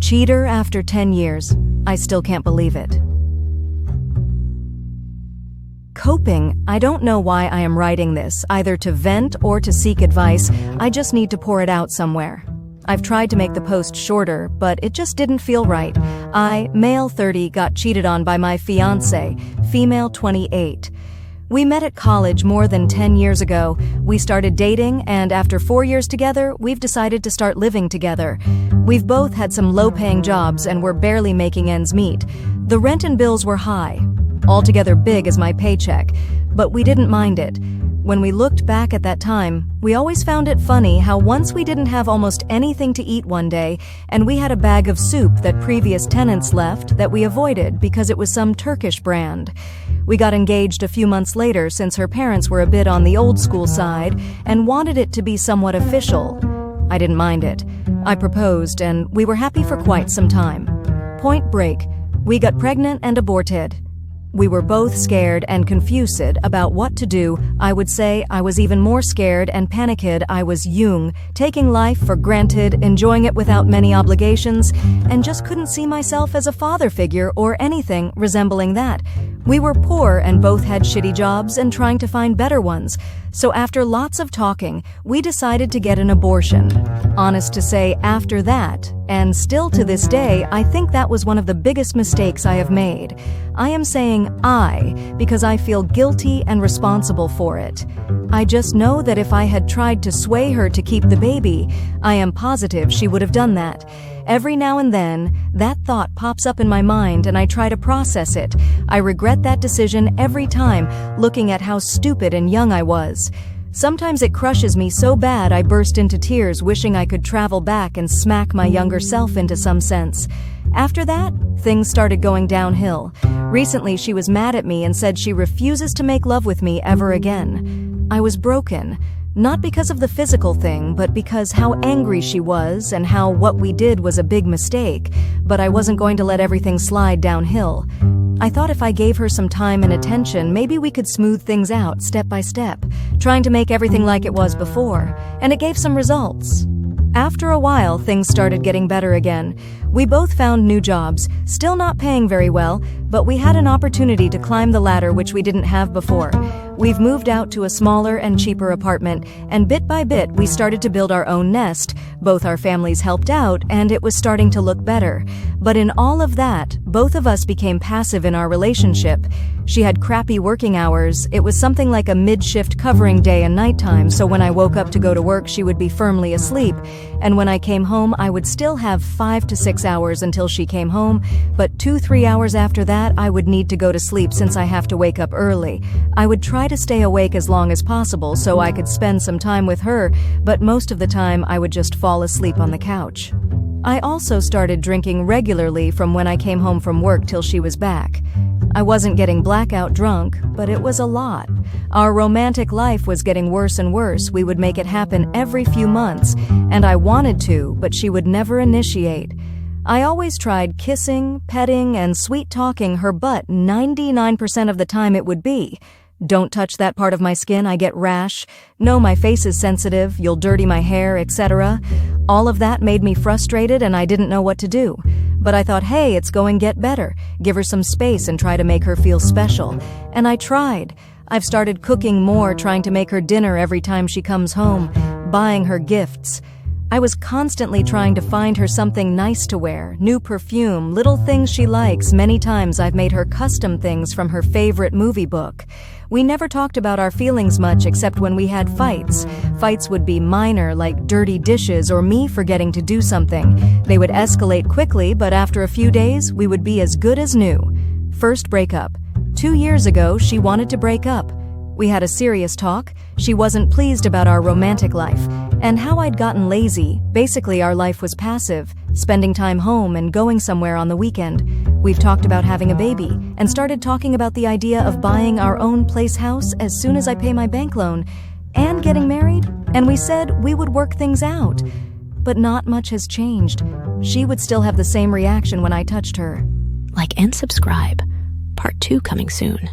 cheater after 10 years. I still can't believe it. Coping. I don't know why I am writing this, either to vent or to seek advice. I just need to pour it out somewhere. I've tried to make the post shorter, but it just didn't feel right. I, male 30, got cheated on by my fiancé, female 28. We met at college more than 10 years ago. We started dating, and after 4 years together, we've decided to start living together. We've both had some low-paying jobs and were barely making ends meet. The rent and bills were high, altogether big as my paycheck, but we didn't mind it. When we looked back at that time, we always found it funny how once we didn't have almost anything to eat one day, and we had a bag of soup that previous tenants left that we avoided because it was some Turkish brand. We got engaged a few months later since her parents were a bit on the old school side and wanted it to be somewhat official. I didn't mind it. I proposed, and we were happy for quite some time. Point break, we got pregnant and aborted. We were both scared and confused about what to do. I would say I was even more scared and panicked. I was young, taking life for granted, enjoying it without many obligations, and just couldn't see myself as a father figure or anything resembling that. We were poor and both had shitty jobs and trying to find better ones. So after lots of talking, we decided to get an abortion. Honest to say, after that, and still to this day, I think that was one of the biggest mistakes I have made. I am saying I, because I feel guilty and responsible for it. I just know that if I had tried to sway her to keep the baby, I am positive she would have done that. Every now and then, that thought pops up in my mind and I try to process it. I regret that decision every time, looking at how stupid and young I was. Sometimes it crushes me so bad I burst into tears, wishing I could travel back and smack my younger self into some sense. After that, things started going downhill. Recently, she was mad at me and said she refuses to make love with me ever again. I was broken. Not because of the physical thing, but because how angry she was and how what we did was a big mistake, but I wasn't going to let everything slide downhill. I thought if I gave her some time and attention, maybe we could smooth things out step by step, trying to make everything like it was before, and it gave some results. After a while, things started getting better again. We both found new jobs, still not paying very well, but we had an opportunity to climb the ladder which we didn't have before. We've moved out to a smaller and cheaper apartment, and bit by bit we started to build our own nest. Both our families helped out, and it was starting to look better. But in all of that, both of us became passive in our relationship. She had crappy working hours. It was something like a mid-shift covering day and nighttime, so when I woke up to go to work, she would be firmly asleep. And when I came home, I would still have 5 to 6 hours until she came home, but 2-3 hours after that, I would need to go to sleep since I have to wake up early. I would try to stay awake as long as possible so I could spend some time with her, but most of the time I would just fall asleep on the couch. I also started drinking regularly from when I came home from work till she was back. I wasn't getting blackout drunk, but it was a lot. Our romantic life was getting worse and worse. We would make it happen every few months, and I wanted to, but she would never initiate. I always tried kissing, petting, and sweet-talking her butt 99% of the time it would be. Don't touch that part of my skin, I get rash. No, my face is sensitive, you'll dirty my hair, etc. All of that made me frustrated and I didn't know what to do. But I thought, hey, it's going to get better. Give her some space and try to make her feel special. And I tried. I've started cooking more, trying to make her dinner every time she comes home, buying her gifts. I was constantly trying to find her something nice to wear, new perfume, little things she likes. Many times I've made her custom things from her favorite movie book. We never talked about our feelings much except when we had fights. Fights would be minor, like dirty dishes or me forgetting to do something. They would escalate quickly, but after a few days, we would be as good as new. First breakup. 2 years ago, she wanted to break up. We had a serious talk. She wasn't pleased about our romantic life and how I'd gotten lazy. Basically, our life was passive, spending time home and going somewhere on the weekend. We've talked about having a baby and started talking about the idea of buying our own place house as soon as I pay my bank loan and getting married. And we said we would work things out. But not much has changed. She would still have the same reaction when I touched her. Like and subscribe. Part 2 coming soon.